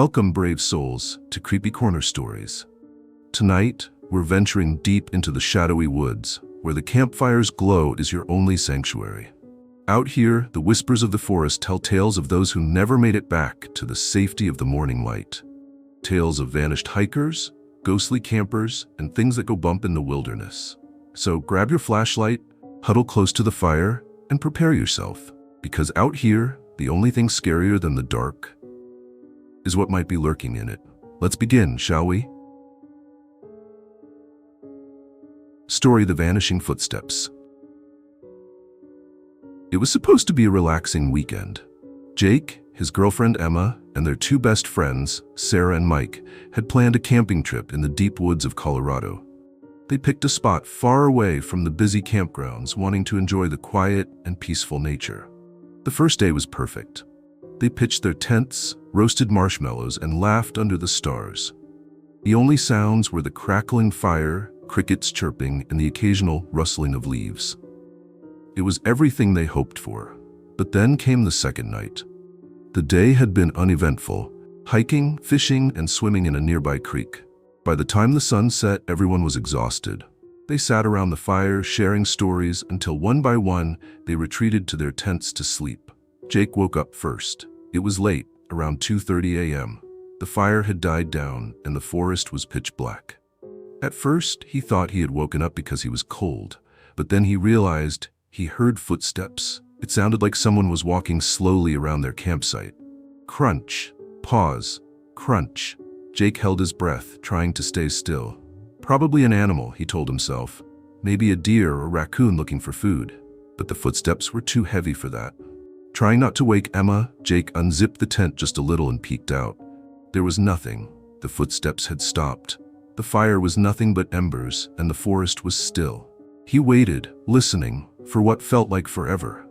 Welcome, brave souls, to Creepy Corner Stories. Tonight, we're venturing deep into the shadowy woods, where the campfire's glow is your only sanctuary. Out here, the whispers of the forest tell tales of those who never made it back to the safety of the morning light. Tales of vanished hikers, ghostly campers, and things that go bump in the wilderness. So grab your flashlight, huddle close to the fire, and prepare yourself, because out here, the only thing scarier than the dark is what might be lurking in it. Let's begin, shall we? Story: The Vanishing Footsteps. It was supposed to be a relaxing weekend. Jake, his girlfriend Emma, and their two best friends, Sarah and Mike, had planned a camping trip in the deep woods of Colorado. They picked a spot far away from the busy campgrounds, wanting to enjoy the quiet and peaceful nature. The first day was perfect. They pitched their tents, roasted marshmallows, and laughed under the stars. The only sounds were the crackling fire, crickets chirping, and the occasional rustling of leaves. It was everything they hoped for. But then came the second night. The day had been uneventful, hiking, fishing, and swimming in a nearby creek. By the time the sun set, everyone was exhausted. They sat around the fire, sharing stories, until one by one, they retreated to their tents to sleep. Jake woke up first. It was late, around 2:30 a.m. The fire had died down, and the forest was pitch black. At first, he thought he had woken up because he was cold, but then he realized he heard footsteps. It sounded like someone was walking slowly around their campsite. Crunch, pause, crunch. Jake held his breath, trying to stay still. Probably an animal, he told himself. Maybe a deer or raccoon looking for food. But the footsteps were too heavy for that. Trying not to wake Emma, Jake unzipped the tent just a little and peeked out. There was nothing. The footsteps had stopped. The fire was nothing but embers, and the forest was still. He waited, listening, for what felt like forever.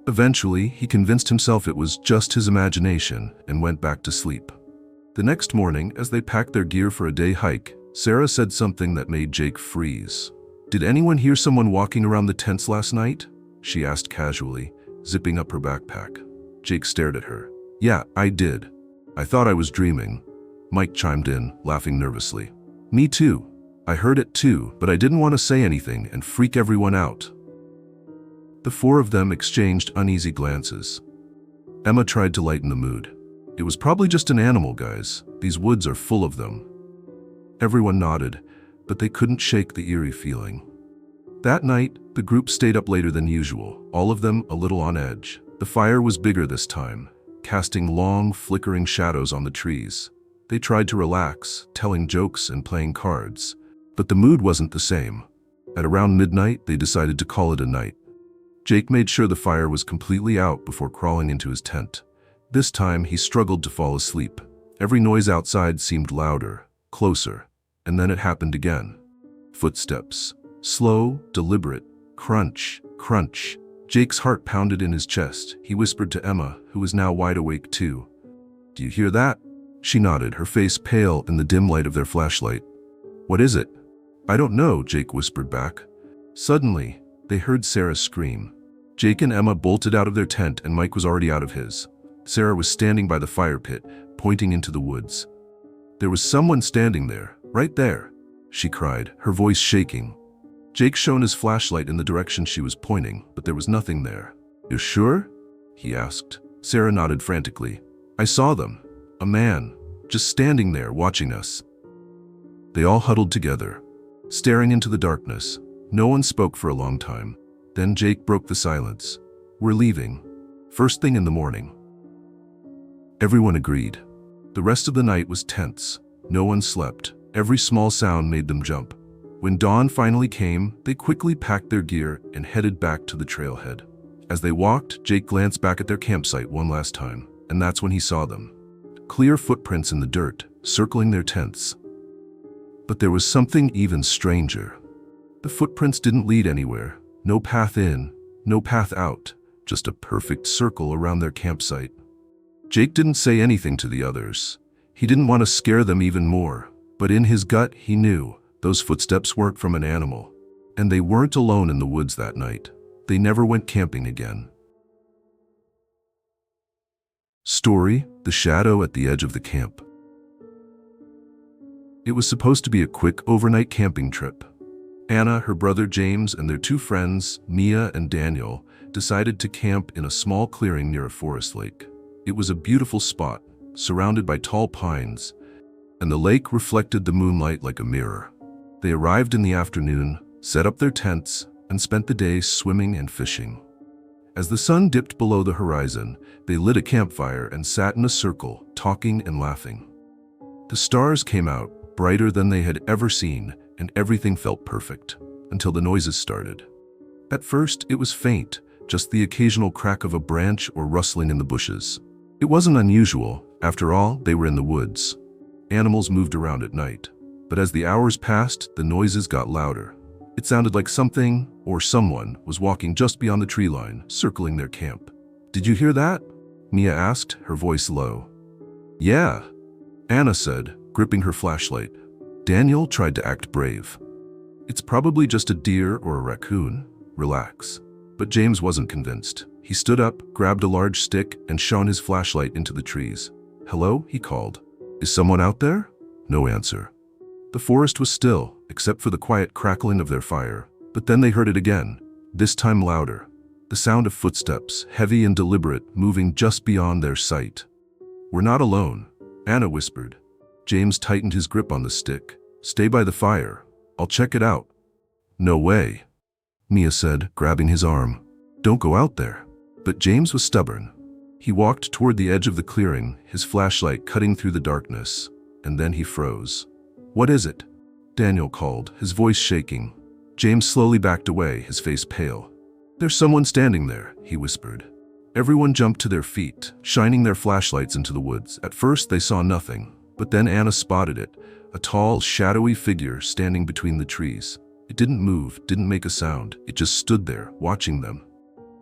Eventually, he convinced himself it was just his imagination and went back to sleep. The next morning, as they packed their gear for a day hike, Sarah said something that made Jake freeze. "Did anyone hear someone walking around the tents last night?" she asked casually, zipping up her backpack. Jake stared at her. "Yeah, I did. I thought I was dreaming." Mike chimed in, laughing nervously. "Me too. I heard it too, but I didn't want to say anything and freak everyone out." The four of them exchanged uneasy glances. Emma tried to lighten the mood. "It was probably just an animal, guys. These woods are full of them." Everyone nodded, but they couldn't shake the eerie feeling. That night, the group stayed up later than usual, all of them a little on edge. The fire was bigger this time, casting long, flickering shadows on the trees. They tried to relax, telling jokes and playing cards, but the mood wasn't the same. At around midnight, they decided to call it a night. Jake made sure the fire was completely out before crawling into his tent. This time, he struggled to fall asleep. Every noise outside seemed louder, closer, and then it happened again. Footsteps. Slow, deliberate, crunch, crunch. Jake's heart pounded in his chest. He whispered to Emma, who was now wide awake too. "Do you hear that?" She nodded, her face pale in the dim light of their flashlight. "What is it?" "I don't know," Jake whispered back. Suddenly, they heard Sarah scream. Jake and Emma bolted out of their tent, and Mike was already out of his. Sarah was standing by the fire pit, pointing into the woods. "There was someone standing there, right there," she cried, her voice shaking. Jake shone his flashlight in the direction she was pointing, but there was nothing there. "You're sure?" he asked. Sarah nodded frantically. "I saw them. A man, just standing there watching us." They all huddled together, staring into the darkness. No one spoke for a long time. Then Jake broke the silence. "We're leaving. First thing in the morning." Everyone agreed. The rest of the night was tense. No one slept. Every small sound made them jump. When dawn finally came, they quickly packed their gear and headed back to the trailhead. As they walked, Jake glanced back at their campsite one last time, and that's when he saw them. Clear footprints in the dirt, circling their tents. But there was something even stranger. The footprints didn't lead anywhere. No path in, no path out, just a perfect circle around their campsite. Jake didn't say anything to the others. He didn't want to scare them even more, but in his gut, he knew those footsteps weren't from an animal. And they weren't alone in the woods that night. They never went camping again. Story: The Shadow at the Edge of the Camp. It was supposed to be a quick overnight camping trip. Anna, her brother James, and their two friends, Mia and Daniel, decided to camp in a small clearing near a forest lake. It was a beautiful spot, surrounded by tall pines, and the lake reflected the moonlight like a mirror. They arrived in the afternoon, set up their tents, and spent the day swimming and fishing. As the sun dipped below the horizon, they lit a campfire and sat in a circle, talking and laughing. The stars came out, brighter than they had ever seen, and everything felt perfect, until the noises started. At first, it was faint, just the occasional crack of a branch or rustling in the bushes. It wasn't unusual. After all, they were in the woods. Animals moved around at night. But as the hours passed, the noises got louder. It sounded like something, or someone, was walking just beyond the tree line, circling their camp. "Did you hear that?" Mia asked, her voice low. "Yeah," Anna said, gripping her flashlight. Daniel tried to act brave. "It's probably just a deer or a raccoon. Relax." But James wasn't convinced. He stood up, grabbed a large stick, and shone his flashlight into the trees. "Hello?" he called. "Is someone out there?" No answer. The forest was still, except for the quiet crackling of their fire. But then they heard it again, this time louder. The sound of footsteps, heavy and deliberate, moving just beyond their sight. "We're not alone," Anna whispered. James tightened his grip on the stick. "Stay by the fire. I'll check it out." "No way," Mia said, grabbing his arm. "Don't go out there." But James was stubborn. He walked toward the edge of the clearing, his flashlight cutting through the darkness, and then he froze. "What is it?" Daniel called, his voice shaking. James slowly backed away, his face pale. "There's someone standing there," he whispered. Everyone jumped to their feet, shining their flashlights into the woods. At first they saw nothing, but then Anna spotted it, a tall, shadowy figure standing between the trees. It didn't move, didn't make a sound. It just stood there, watching them.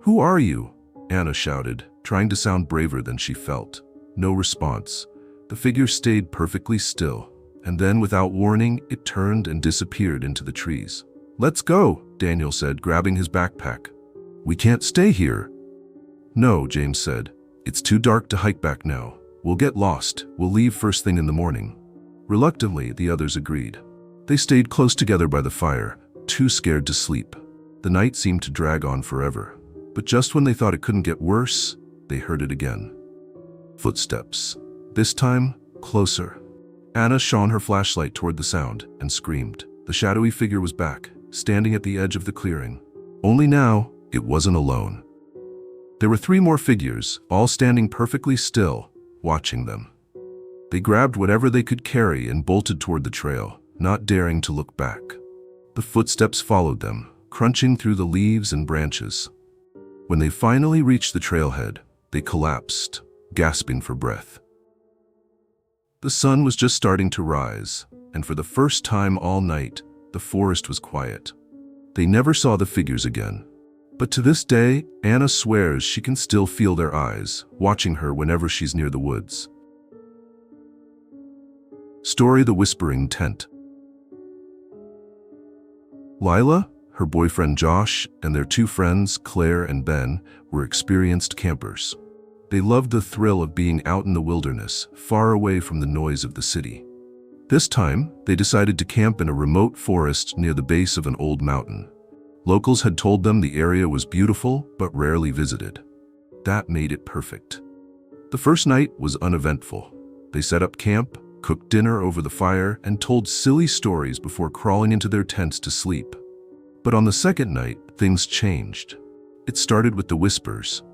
"Who are you?" Anna shouted, trying to sound braver than she felt. No response. The figure stayed perfectly still, and then, without warning, it turned and disappeared into the trees. "Let's go," Daniel said, grabbing his backpack. "We can't stay here." "No," James said. "It's too dark to hike back now. We'll get lost. We'll leave first thing in the morning." Reluctantly, the others agreed. They stayed close together by the fire, too scared to sleep. The night seemed to drag on forever. But just when they thought it couldn't get worse, they heard it again. Footsteps. This time, closer. Anna shone her flashlight toward the sound and screamed. The shadowy figure was back, standing at the edge of the clearing. Only now, it wasn't alone. There were 3 more figures, all standing perfectly still, watching them. They grabbed whatever they could carry and bolted toward the trail, not daring to look back. The footsteps followed them, crunching through the leaves and branches. When they finally reached the trailhead, they collapsed, gasping for breath. The sun was just starting to rise, and for the first time all night, the forest was quiet. They never saw the figures again. But to this day, Anna swears she can still feel their eyes, watching her whenever she's near the woods. Story: The Whispering Tent. Lila, her boyfriend Josh, and their 2 friends, Claire and Ben, were experienced campers. They loved the thrill of being out in the wilderness, far away from the noise of the city. This time, they decided to camp in a remote forest near the base of an old mountain. Locals had told them the area was beautiful, but rarely visited. That made it perfect. The first night was uneventful. They set up camp, cooked dinner over the fire, and told silly stories before crawling into their tents to sleep. But on the second night, things changed. It started with the whispers.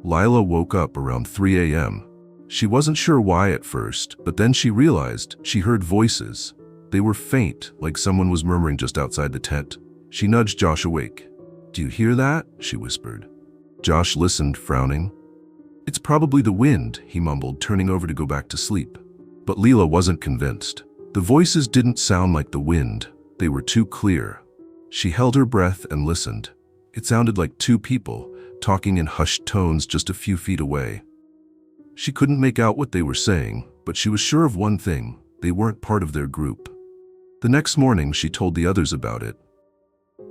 Lila woke up around 3 a.m. She wasn't sure why at first, but then she realized she heard voices. They were faint, like someone was murmuring just outside the tent. She nudged Josh awake. "Do you hear that?" she whispered. Josh listened, frowning. "It's probably the wind," he mumbled, turning over to go back to sleep. But Lila wasn't convinced. The voices didn't sound like the wind. They were too clear. She held her breath and listened. It sounded like 2 people, talking in hushed tones just a few feet away. She couldn't make out what they were saying, but she was sure of one thing: they weren't part of their group. The next morning, she told the others about it.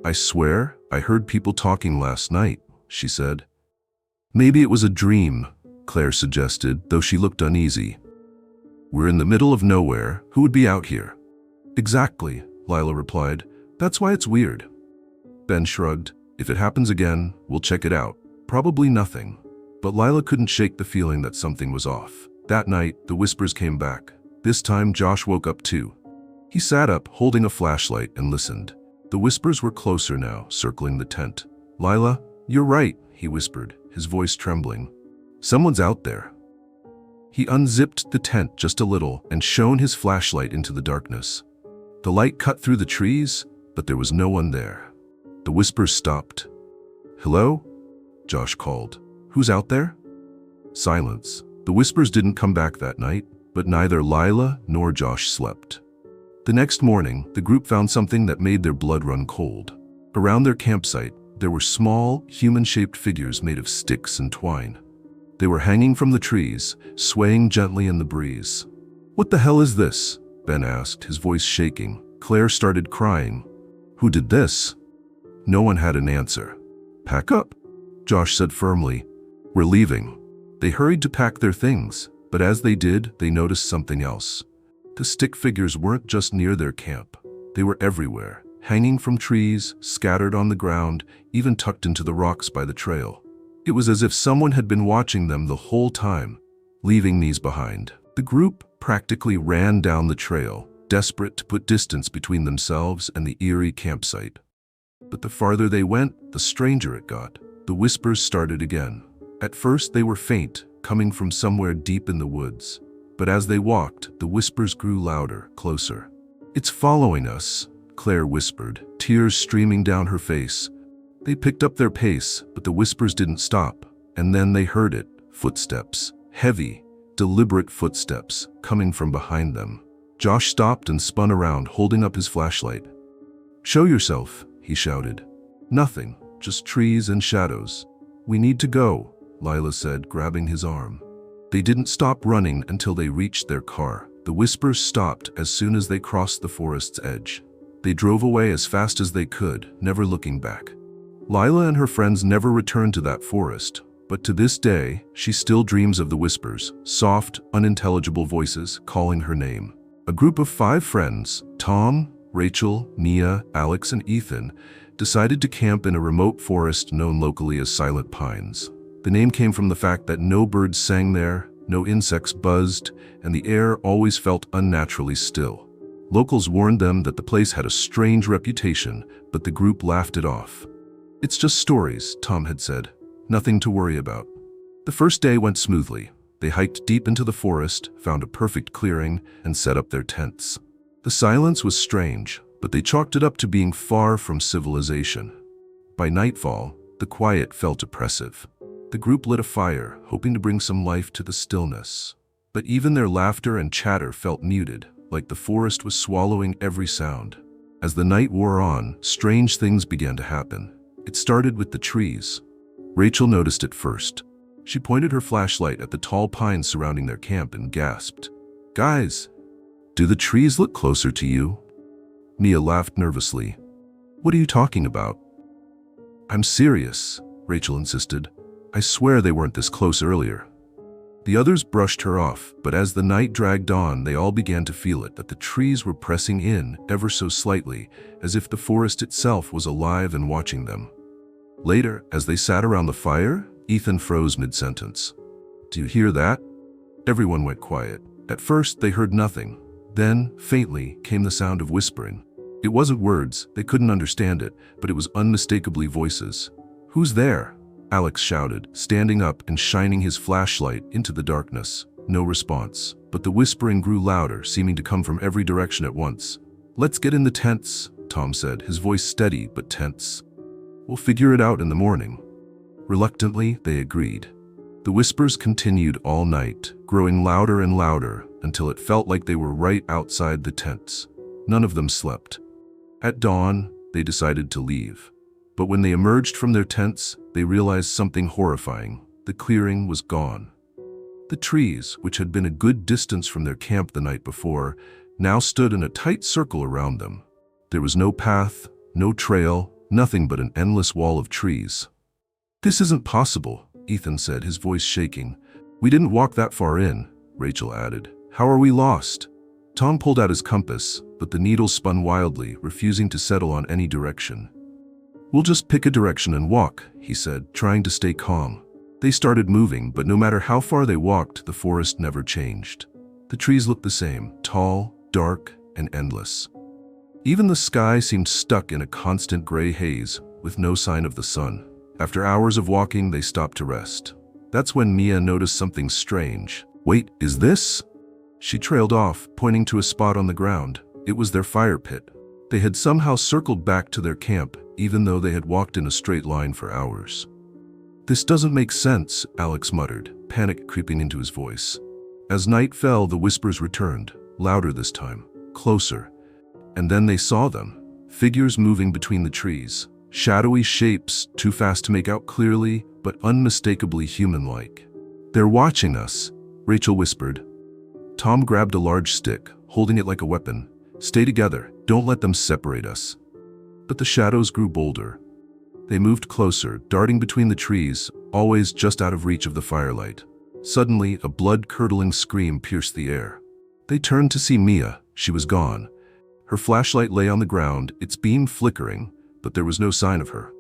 "I swear, I heard people talking last night," she said. "Maybe it was a dream," Claire suggested, though she looked uneasy. "We're in the middle of nowhere. Who would be out here?" Exactly, Lila replied. That's why it's weird. Ben shrugged. If it happens again, we'll check it out. Probably nothing. But Lila couldn't shake the feeling that something was off. That night, the whispers came back. This time, Josh woke up too. He sat up, holding a flashlight, and listened. The whispers were closer now, circling the tent. Lila, you're right, he whispered, his voice trembling. Someone's out there. He unzipped the tent just a little and shone his flashlight into the darkness. The light cut through the trees, but there was no one there. The whispers stopped. Hello? Josh called. Who's out there? Silence. The whispers didn't come back that night, but neither Lila nor Josh slept. The next morning, the group found something that made their blood run cold. Around their campsite, there were small, human-shaped figures made of sticks and twine. They were hanging from the trees, swaying gently in the breeze. What the hell is this? Ben asked, his voice shaking. Claire started crying. Who did this? No one had an answer. Pack up, Josh said firmly. We're leaving. They hurried to pack their things, but as they did, they noticed something else. The stick figures weren't just near their camp. They were everywhere, hanging from trees, scattered on the ground, even tucked into the rocks by the trail. It was as if someone had been watching them the whole time, leaving these behind. The group practically ran down the trail, desperate to put distance between themselves and the eerie campsite. But the farther they went, the stranger it got. The whispers started again. At first they were faint, coming from somewhere deep in the woods. But as they walked, the whispers grew louder, closer. It's following us, Claire whispered, tears streaming down her face. They picked up their pace, but the whispers didn't stop. And then they heard it, footsteps, heavy, deliberate footsteps, coming from behind them. Josh stopped and spun around, holding up his flashlight. Show yourself, he shouted. Nothing, just trees and shadows. We need to go, Lila said, grabbing his arm. They didn't stop running until they reached their car. The whispers stopped as soon as they crossed the forest's edge. They drove away as fast as they could, never looking back. Lila and her friends never returned to that forest, but to this day, she still dreams of the whispers, soft, unintelligible voices calling her name. A group of 5 friends, Tom, Rachel, Mia, Alex, and Ethan, decided to camp in a remote forest known locally as Silent Pines. The name came from the fact that no birds sang there, no insects buzzed, and the air always felt unnaturally still. Locals warned them that the place had a strange reputation, but the group laughed it off. It's just stories, Tom had said. Nothing to worry about. The first day went smoothly. They hiked deep into the forest, found a perfect clearing, and set up their tents. The silence was strange, but they chalked it up to being far from civilization. By nightfall, the quiet felt oppressive. The group lit a fire, hoping to bring some life to the stillness. But even their laughter and chatter felt muted, like the forest was swallowing every sound. As the night wore on, strange things began to happen. It started with the trees. Rachel noticed it first. She pointed her flashlight at the tall pines surrounding their camp and gasped, "Guys, do the trees look closer to you?" Mia laughed nervously. "What are you talking about?" "I'm serious," Rachel insisted. "I swear they weren't this close earlier." The others brushed her off, but as the night dragged on, they all began to feel it, that the trees were pressing in ever so slightly, as if the forest itself was alive and watching them. Later, as they sat around the fire, Ethan froze mid-sentence. "Do you hear that?" Everyone went quiet. At first, they heard nothing. Then, faintly, came the sound of whispering. It wasn't words, they couldn't understand it, but it was unmistakably voices. "Who's there?" Alex shouted, standing up and shining his flashlight into the darkness. No response, but the whispering grew louder, seeming to come from every direction at once. "Let's get in the tents," Tom said, his voice steady but tense. "We'll figure it out in the morning." Reluctantly, they agreed. The whispers continued all night, growing louder and louder until it felt like they were right outside the tents. None of them slept. At dawn, they decided to leave. But when they emerged from their tents, they realized something horrifying. The clearing was gone. The trees, which had been a good distance from their camp the night before, now stood in a tight circle around them. There was no path, no trail, nothing but an endless wall of trees. "This isn't possible," Ethan said, his voice shaking. "We didn't walk that far in," Rachel added. "How are we lost?" Tom pulled out his compass, but the needles spun wildly, refusing to settle on any direction. "We'll just pick a direction and walk," he said, trying to stay calm. They started moving, but no matter how far they walked, the forest never changed. The trees looked the same, tall, dark, and endless. Even the sky seemed stuck in a constant gray haze, with no sign of the sun. After hours of walking, they stopped to rest. That's when Mia noticed something strange. "Wait, is this?" She trailed off, pointing to a spot on the ground. It was their fire pit. They had somehow circled back to their camp, even though they had walked in a straight line for hours. "This doesn't make sense," Alex muttered, panic creeping into his voice. As night fell, the whispers returned, louder this time, closer. And then they saw them, figures moving between the trees, shadowy shapes too fast to make out clearly, but unmistakably human-like. "They're watching us," Rachel whispered. Tom grabbed a large stick, holding it like a weapon. "Stay together, don't let them separate us." But the shadows grew bolder. They moved closer, darting between the trees, always just out of reach of the firelight. Suddenly, a blood-curdling scream pierced the air. They turned to see Mia. She was gone. Her flashlight lay on the ground, its beam flickering, but there was no sign of her.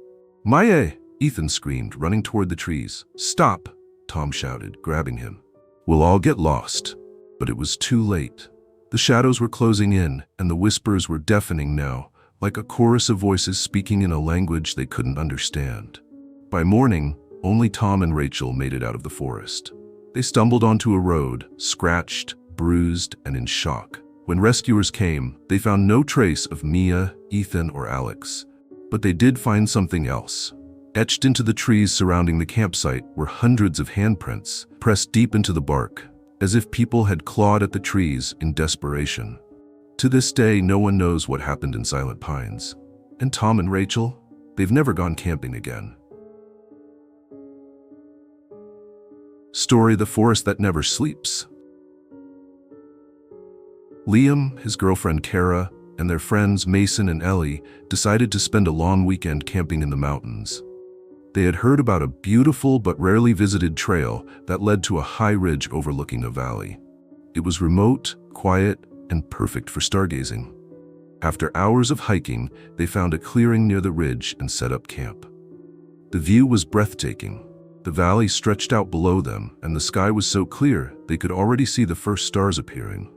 "Maya!" Ethan screamed, running toward the trees. "Stop!" Tom shouted, grabbing him. "We'll all get lost." But it was too late. The shadows were closing in, and the whispers were deafening now, like a chorus of voices speaking in a language they couldn't understand. By morning, only Tom and Rachel made it out of the forest. They stumbled onto a road, scratched, bruised, and in shock. When rescuers came, they found no trace of Mia, Ethan, or Alex. But they did find something else. Etched into the trees surrounding the campsite were hundreds of handprints, pressed deep into the bark, as if people had clawed at the trees in desperation. To this day, no one knows what happened in Silent Pines. And Tom and Rachel, they've never gone camping again. Story: The Forest That Never Sleeps. Liam, his girlfriend Kara, and their friends Mason and Ellie decided to spend a long weekend camping in the mountains. They had heard about a beautiful but rarely visited trail that led to a high ridge overlooking a valley. It was remote, quiet, and perfect for stargazing. After hours of hiking, they found a clearing near the ridge and set up camp. The view was breathtaking. The valley stretched out below them, and the sky was so clear they could already see the first stars appearing.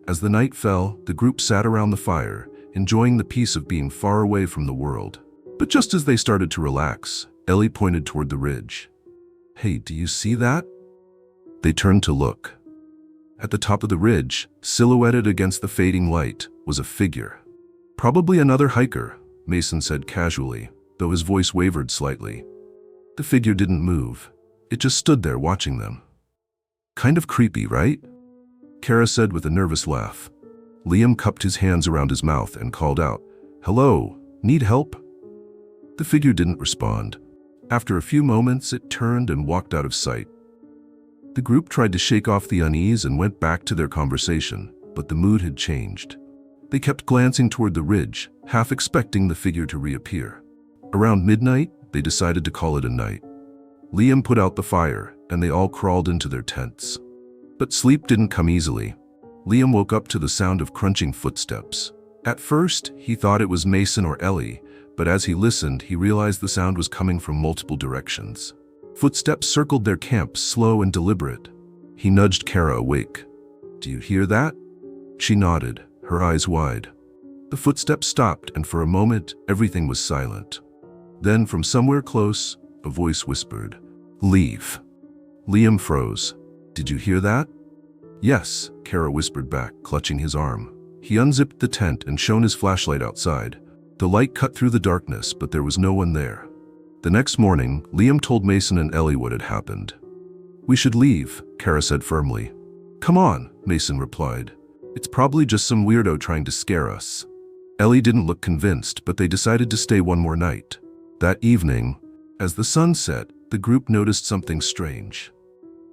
As the night fell, the group sat around the fire, enjoying the peace of being far away from the world. But just as they started to relax, Ellie pointed toward the ridge. "Hey, do you see that?" They turned to look. At the top of the ridge, silhouetted against the fading light, was a figure. "Probably another hiker," Mason said casually, though his voice wavered slightly. The figure didn't move. It just stood there watching them. "Kind of creepy, right?" Kara said with a nervous laugh. Liam cupped his hands around his mouth and called out, "Hello, need help?" The figure didn't respond. After a few moments, it turned and walked out of sight. The group tried to shake off the unease and went back to their conversation, but the mood had changed. They kept glancing toward the ridge, half expecting the figure to reappear. Around midnight, they decided to call it a night. Liam put out the fire, and they all crawled into their tents. But sleep didn't come easily. Liam woke up to the sound of crunching footsteps. At first, he thought it was Mason or Ellie, but as he listened, he realized the sound was coming from multiple directions. Footsteps circled their camp, slow and deliberate. He nudged Kara awake. "Do you hear that?" She nodded, her eyes wide. The footsteps stopped, and for a moment, everything was silent. Then, from somewhere close, a voice whispered, "Leave." Liam froze. "Did you hear that?" "Yes," Kara whispered back, clutching his arm. He unzipped the tent and shone his flashlight outside. The light cut through the darkness, but there was no one there. The next morning, Liam told Mason and Ellie what had happened. "We should leave," Kara said firmly. "Come on," Mason replied. "It's probably just some weirdo trying to scare us." Ellie didn't look convinced, but they decided to stay one more night. That evening, as the sun set, the group noticed something strange.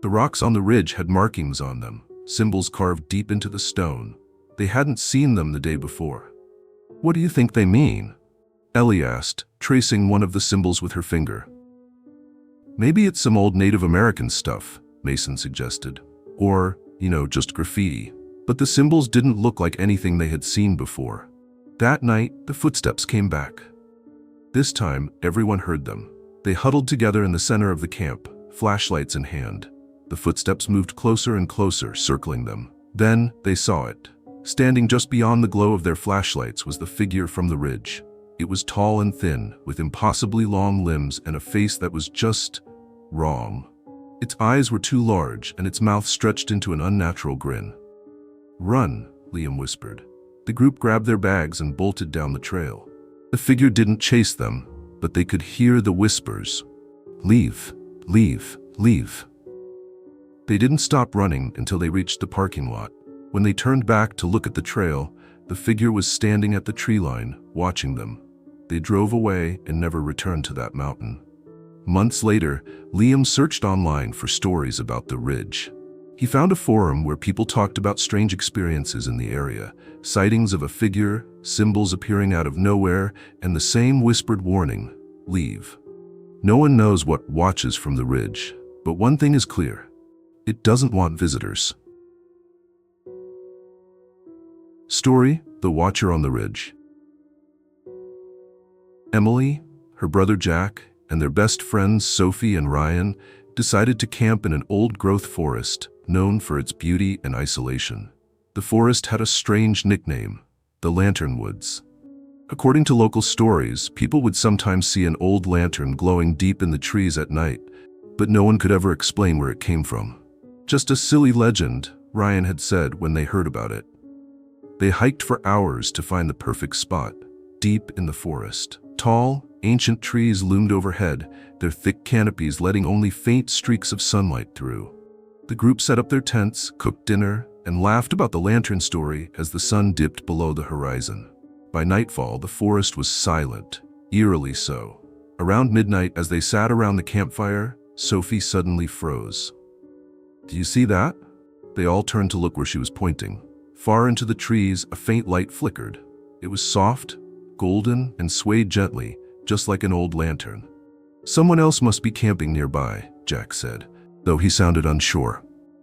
The rocks on the ridge had markings on them, symbols carved deep into the stone. They hadn't seen them the day before. "What do you think they mean?" Ellie asked, tracing one of the symbols with her finger. "Maybe it's some old Native American stuff," Mason suggested. "Or, just graffiti." But the symbols didn't look like anything they had seen before. That night, the footsteps came back. This time, everyone heard them. They huddled together in the center of the camp, flashlights in hand. The footsteps moved closer and closer, circling them. Then, they saw it. Standing just beyond the glow of their flashlights was the figure from the ridge. It was tall and thin, with impossibly long limbs and a face that was just wrong. Its eyes were too large, and its mouth stretched into an unnatural grin. "Run," Liam whispered. The group grabbed their bags and bolted down the trail. The figure didn't chase them, but they could hear the whispers. "Leave, leave, leave." They didn't stop running until they reached the parking lot. When they turned back to look at the trail, the figure was standing at the tree line, watching them. They drove away and never returned to that mountain. Months later, Liam searched online for stories about the ridge. He found a forum where people talked about strange experiences in the area, sightings of a figure, symbols appearing out of nowhere, and the same whispered warning, "Leave." No one knows what watches from the ridge, but one thing is clear: it doesn't want visitors. Story: The Watcher on the Ridge. Emily, her brother Jack, and their best friends Sophie and Ryan decided to camp in an old-growth forest known for its beauty and isolation. The forest had a strange nickname, the Lantern Woods. According to local stories, people would sometimes see an old lantern glowing deep in the trees at night, but no one could ever explain where it came from. "Just a silly legend," Ryan had said when they heard about it. They hiked for hours to find the perfect spot, deep in the forest. Tall, ancient trees loomed overhead, their thick canopies letting only faint streaks of sunlight through. The group set up their tents, cooked dinner, and laughed about the lantern story as the sun dipped below the horizon. By nightfall, the forest was silent, eerily so. Around midnight, as they sat around the campfire, Sophie suddenly froze. "Do you see that?" They all turned to look where she was pointing. Far into the trees, a faint light flickered. It was soft, golden, and swayed gently, just like an old lantern. "Someone else must be camping nearby," Jack said, though he sounded unsure.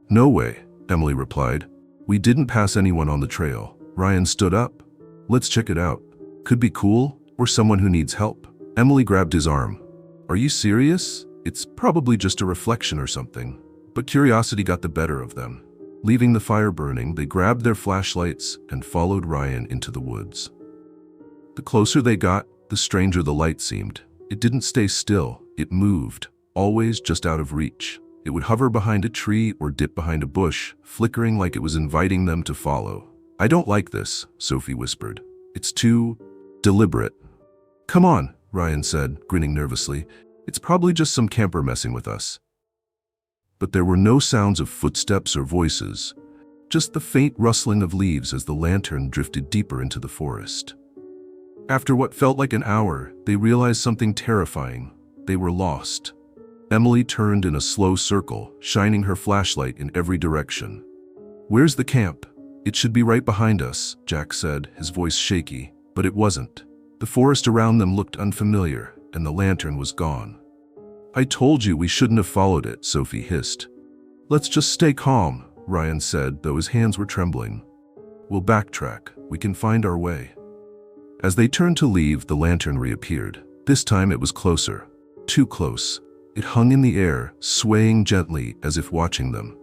"No way," Emily replied. "We didn't pass anyone on the trail." Ryan stood up. "Let's check it out. Could be cool, or someone who needs help." Emily grabbed his arm. "Are you serious? It's probably just a reflection or something." But curiosity got the better of them. Leaving the fire burning, they grabbed their flashlights and followed Ryan into the woods. The closer they got, the stranger the light seemed. It didn't stay still, it moved, always just out of reach. It would hover behind a tree or dip behind a bush, flickering like it was inviting them to follow. "I don't like this," Sophie whispered. "It's too deliberate." "Come on," Ryan said, grinning nervously. "It's probably just some camper messing with us." But there were no sounds of footsteps or voices, just the faint rustling of leaves as the lantern drifted deeper into the forest. After what felt like an hour, they realized something terrifying. They were lost. Emily turned in a slow circle, shining her flashlight in every direction. "Where's the camp?" "It should be right behind us," Jack said, his voice shaky, but it wasn't. The forest around them looked unfamiliar, and the lantern was gone. "I told you we shouldn't have followed it," Sophie hissed. "Let's just stay calm," Ryan said, though his hands were trembling. "We'll backtrack. We can find our way." As they turned to leave, the lantern reappeared. This time it was closer. Too close. It hung in the air, swaying gently as if watching them.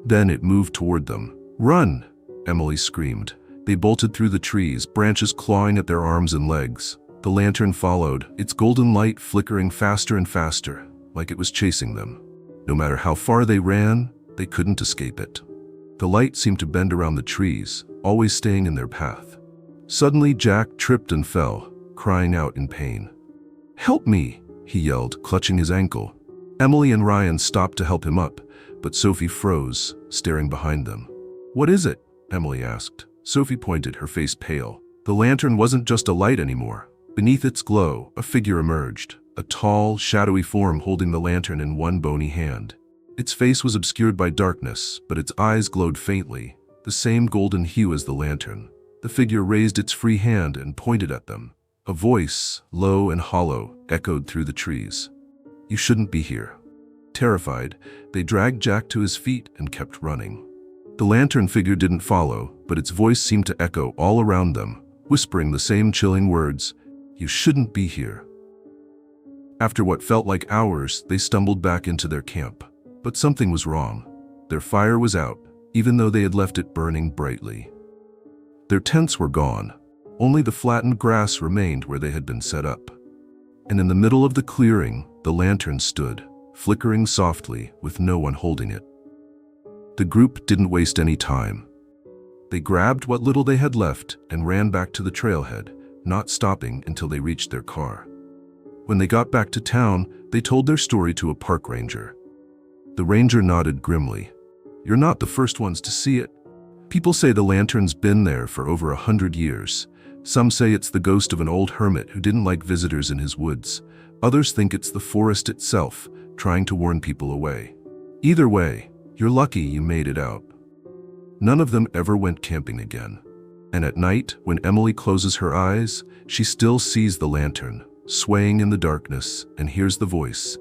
Then it moved toward them. "Run!" Emily screamed. They bolted through the trees, branches clawing at their arms and legs. The lantern followed, its golden light flickering faster and faster, like it was chasing them. No matter how far they ran, they couldn't escape it. The light seemed to bend around the trees, always staying in their path. Suddenly, Jack tripped and fell, crying out in pain. "Help me!" he yelled, clutching his ankle. Emily and Ryan stopped to help him up, but Sophie froze, staring behind them. "What is it?" Emily asked. Sophie pointed, her face pale. The lantern wasn't just a light anymore. Beneath its glow, a figure emerged, a tall, shadowy form holding the lantern in one bony hand. Its face was obscured by darkness, but its eyes glowed faintly, the same golden hue as the lantern. The figure raised its free hand and pointed at them. A voice, low and hollow, echoed through the trees. "You shouldn't be here." Terrified, they dragged Jack to his feet and kept running. The lantern figure didn't follow, but its voice seemed to echo all around them, whispering the same chilling words, "You shouldn't be here." After what felt like hours, they stumbled back into their camp. But something was wrong. Their fire was out, even though they had left it burning brightly. Their tents were gone. Only the flattened grass remained where they had been set up. And in the middle of the clearing, the lantern stood, flickering softly, with no one holding it. The group didn't waste any time. They grabbed what little they had left and ran back to the trailhead, not stopping until they reached their car. When they got back to town, they told their story to a park ranger. The ranger nodded grimly. "You're not the first ones to see it. People say the lantern's been there for over 100 years. Some say it's the ghost of an old hermit who didn't like visitors in his woods. Others think it's the forest itself, trying to warn people away. Either way, you're lucky you made it out." None of them ever went camping again. And at night, when Emily closes her eyes, she still sees the lantern, swaying in the darkness, and hears the voice,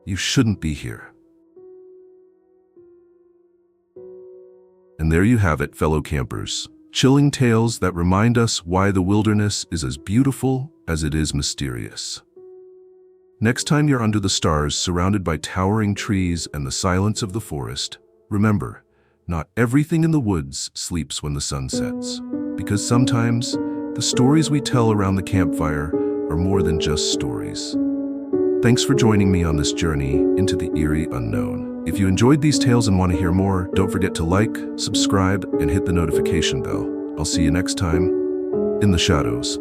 "You shouldn't be here." And there you have it, fellow campers. Chilling tales that remind us why the wilderness is as beautiful as it is mysterious. Next time you're under the stars, surrounded by towering trees and the silence of the forest, remember, not everything in the woods sleeps when the sun sets. Because sometimes, the stories we tell around the campfire are more than just stories. Thanks for joining me on this journey into the eerie unknown. If you enjoyed these tales and want to hear more, don't forget to like, subscribe, and hit the notification bell. I'll see you next time in the shadows.